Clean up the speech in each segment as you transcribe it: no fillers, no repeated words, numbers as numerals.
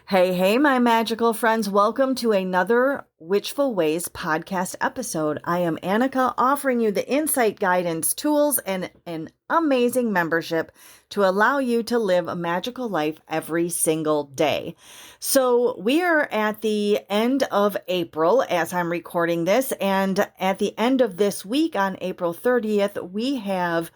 Hey, hey, my magical friends. Welcome to another Witchful Ways podcast episode. I am Annika, offering you the insight, guidance, tools, and an amazing membership to allow you to live a magical life every single day. So we are at the end of April as I'm recording this, and at the end of this week on April 30th, we have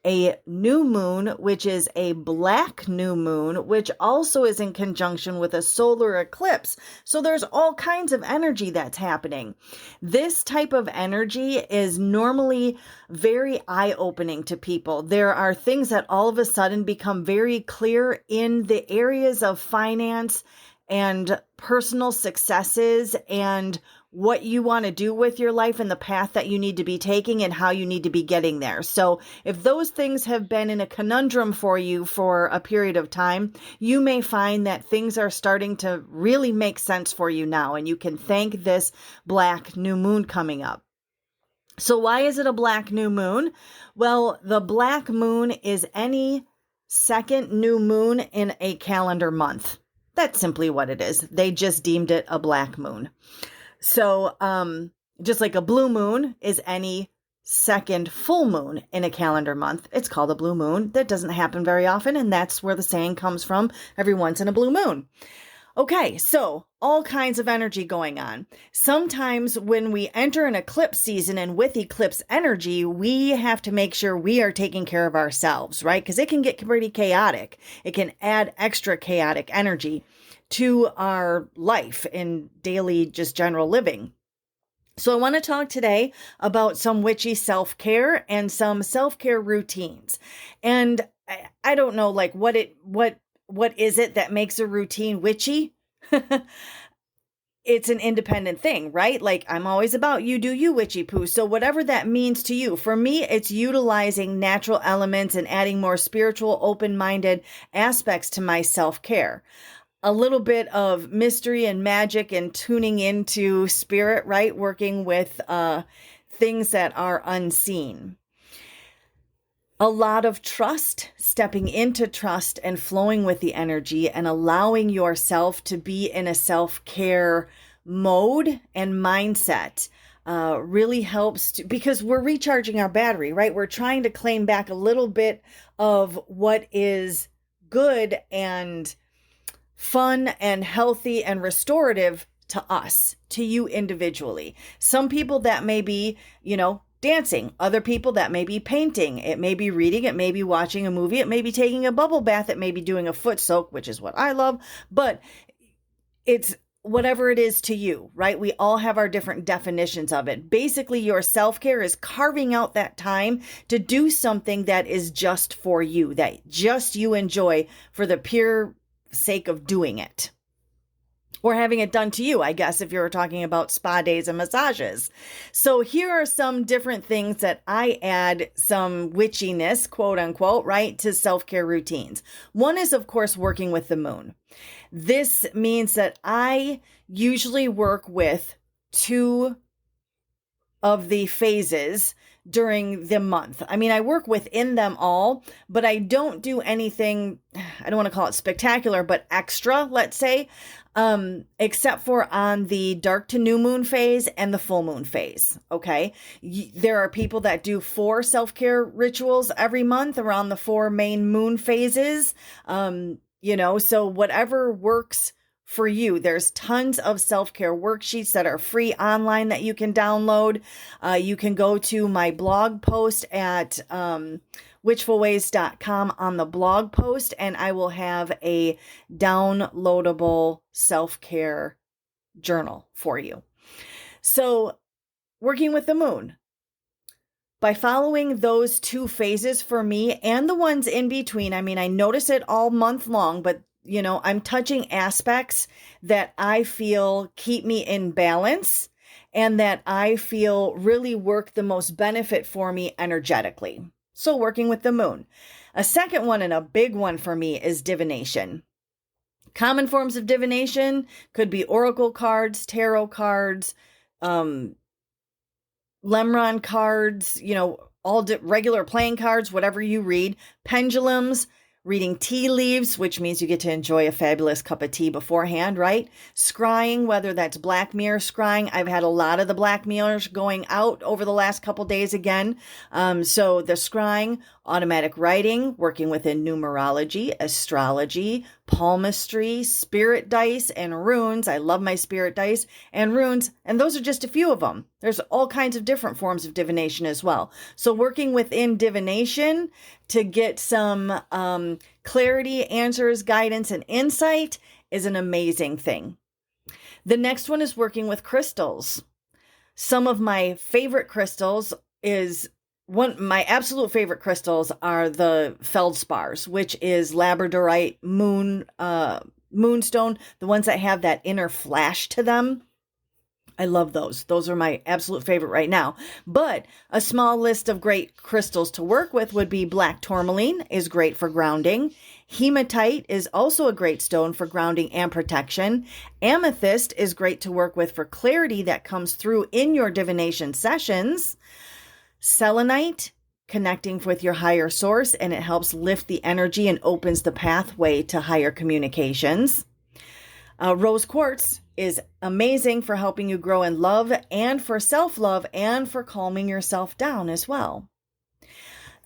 a new moon, which is a black new moon, which also is in conjunction with a solar eclipse. So there's all kinds of energy that's happening. This type of energy is normally very eye-opening to people. There are things that all of a sudden become very clear in the areas of finance and personal successes and what you want to do with your life and the path that you need to be taking and how you need to be getting there. So if those things have been in a conundrum for you for a period of time, you may find that things are starting to really make sense for you now, and you can thank this black new moon coming up. So why is it a black new moon? Well, the black moon is any second new moon in a calendar month. That's simply what it is. They just deemed it a black moon. So, just like a blue moon is any second full moon in a calendar month, it's called a blue moon. That doesn't happen very often, and that's where the saying comes from, every once in a blue moon. Okay, so all kinds of energy going on. Sometimes when we enter an eclipse season and with eclipse energy, we have to make sure we are taking care of ourselves, right? Because it can get pretty chaotic. It can add extra chaotic energy to our life in daily, just general living. So I want to talk today about some witchy self-care and some self-care routines. And I don't know, like what is it that makes a routine witchy? It's an independent thing, right? Like I'm always about you do you, witchy poo. So whatever that means to you, for me, it's utilizing natural elements and adding more spiritual, open-minded aspects to my self-care. A little bit of mystery and magic and tuning into spirit, right? Working with things that are unseen. A lot of trust, stepping into trust and flowing with the energy and allowing yourself to be in a self-care mode and mindset really helps because we're recharging our battery, right? We're trying to claim back a little bit of what is good and fun and healthy and restorative to us, to you individually. Some people that may be, dancing. Other people that may be painting. It may be reading. It may be watching a movie. It may be taking a bubble bath. It may be doing a foot soak, which is what I love. But it's whatever it is to you, right? We all have our different definitions of it. Basically, your self-care is carving out that time to do something that is just for you, that just you enjoy for the pure sake of doing it, or having it done to you, I guess, if you're talking about spa days and massages. So here are some different things that I add some witchiness, quote unquote, right, to self-care routines. One is, of course, working with the moon. This means that I usually work with two of the phases during the month. I mean, I work within them all, but I don't do anything, I don't want to call it spectacular, but extra, let's say, except for on the dark to new moon phase and the full moon phase. Okay. There are people that do 4 self-care rituals every month around the 4 main moon phases. So whatever works for you. There's tons of self-care worksheets that are free online that you can download. You can go to my blog post at witchfulways.com on the blog post, and I will have a downloadable self-care journal for you. So, working with the moon. By following those 2 phases for me and the ones in between, I mean, I notice it all month long, but I'm touching aspects that I feel keep me in balance and that I feel really work the most benefit for me energetically. So working with the moon. A second one and a big one for me is divination. Common forms of divination could be oracle cards, tarot cards, Lemron cards, all regular playing cards, whatever you read, pendulums, reading tea leaves, which means you get to enjoy a fabulous cup of tea beforehand, right? Scrying, whether that's black mirror scrying. I've had a lot of the black mirrors going out over the last couple days again. So the scrying, automatic writing, working within numerology, astrology, palmistry, spirit dice, and runes. I love my spirit dice and runes, and those are just a few of them. There's all kinds of different forms of divination as well. So working within divination to get some clarity, answers, guidance, and insight is an amazing thing. The next one is working with crystals. Some of my favorite crystals my absolute favorite crystals are the feldspars, which is labradorite, moonstone, the ones that have that inner flash to them. I love those. Those are my absolute favorite right now. But a small list of great crystals to work with would be black tourmaline is great for grounding. Hematite is also a great stone for grounding and protection. Amethyst is great to work with for clarity that comes through in your divination sessions. Selenite, connecting with your higher source, and it helps lift the energy and opens the pathway to higher communications. Rose quartz is amazing for helping you grow in love and for self-love and for calming yourself down as well.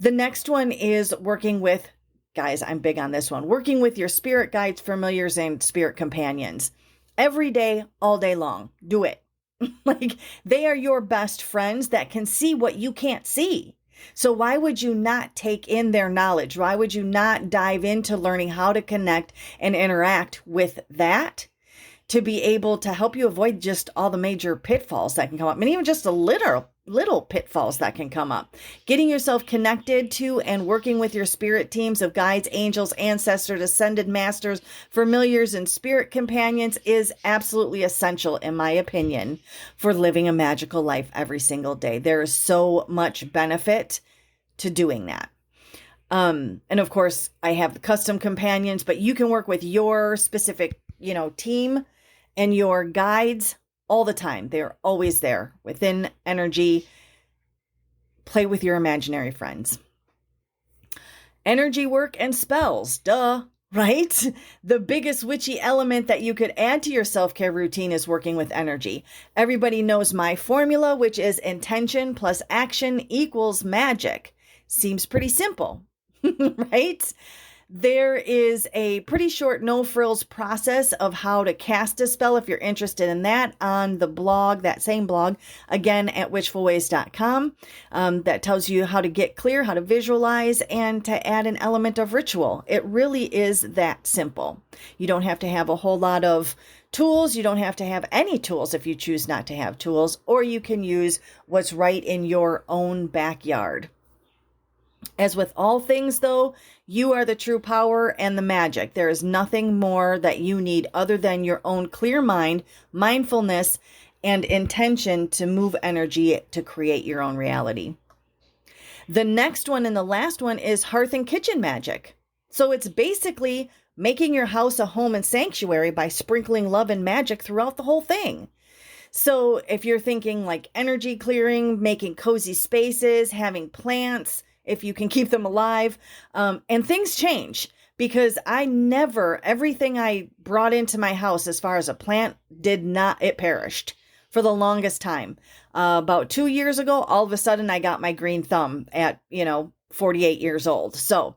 The next one is working with, guys, I'm big on this one, working with your spirit guides, familiars, and spirit companions. Every day, all day long. Do it. Like, they are your best friends that can see what you can't see. So why would you not take in their knowledge? Why would you not dive into learning how to connect and interact with that to be able to help you avoid just all the major pitfalls that can come up, and even just the little pitfalls that can come up? Getting yourself connected to and working with your spirit teams of guides, angels, ancestors, ascended masters, familiars, and spirit companions is absolutely essential, in my opinion, for living a magical life every single day. There is so much benefit to doing that. And of course, I have the custom companions, but you can work with your specific, team and your guides all the time. They're always there within energy. Play with your imaginary friends. Energy work and spells. Duh, right? The biggest witchy element that you could add to your self-care routine is working with energy. Everybody knows my formula, which is intention plus action equals magic. Seems pretty simple, right? There is a pretty short no-frills process of how to cast a spell if you're interested in that on the blog, that same blog, again at witchfulways.com. That tells you how to get clear, how to visualize, and to add an element of ritual. It really is that simple. You don't have to have a whole lot of tools. You don't have to have any tools if you choose not to have tools, or you can use what's right in your own backyard. As with all things, though, you are the true power and the magic. There is nothing more that you need other than your own clear mind, mindfulness, and intention to move energy to create your own reality. The next one and the last one is hearth and kitchen magic. So it's basically making your house a home and sanctuary by sprinkling love and magic throughout the whole thing. So if you're thinking like energy clearing, making cozy spaces, having plants, if you can keep them alive, and things change, because everything I brought into my house as far as a plant it perished for the longest time. About 2 years ago, all of a sudden I got my green thumb at, 48 years old. So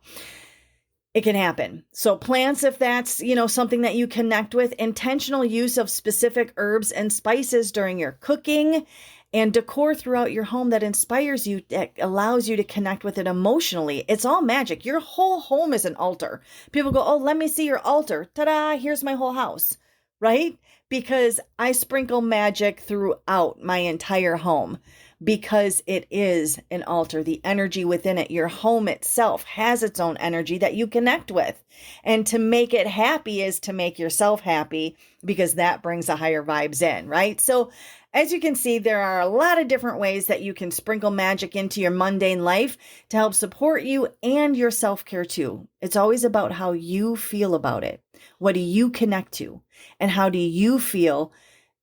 it can happen. So plants, if that's, something that you connect with, intentional use of specific herbs and spices during your cooking, and decor throughout your home that inspires you, that allows you to connect with it emotionally. It's all magic. Your whole home is an altar. People go, oh, let me see your altar. Ta-da, here's my whole house, right? Because I sprinkle magic throughout my entire home, because it is an altar. The energy within it, your home itself has its own energy that you connect with. And to make it happy is to make yourself happy, because that brings the higher vibes in, right? So as you can see, there are a lot of different ways that you can sprinkle magic into your mundane life to help support you and your self-care too. It's always about how you feel about it. What do you connect to? And how do you feel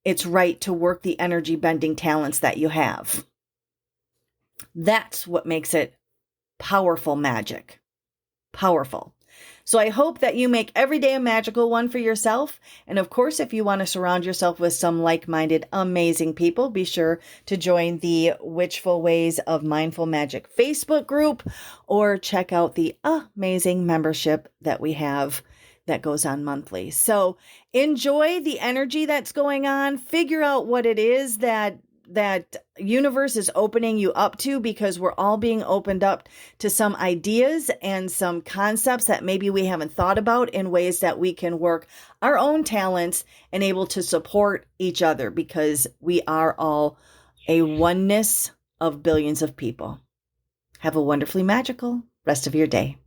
it's right to work the energy bending talents that you have? That's what makes it powerful magic. Powerful. So I hope that you make every day a magical one for yourself. And of course, if you want to surround yourself with some like-minded, amazing people, be sure to join the Witchful Ways of Mindful Magic Facebook group or check out the amazing membership that we have that goes on monthly. So enjoy the energy that's going on. Figure out what it is that universe is opening you up to, because we're all being opened up to some ideas and some concepts that maybe we haven't thought about in ways that we can work our own talents and able to support each other, because we are all a oneness of billions of people. Have a wonderfully magical rest of your day.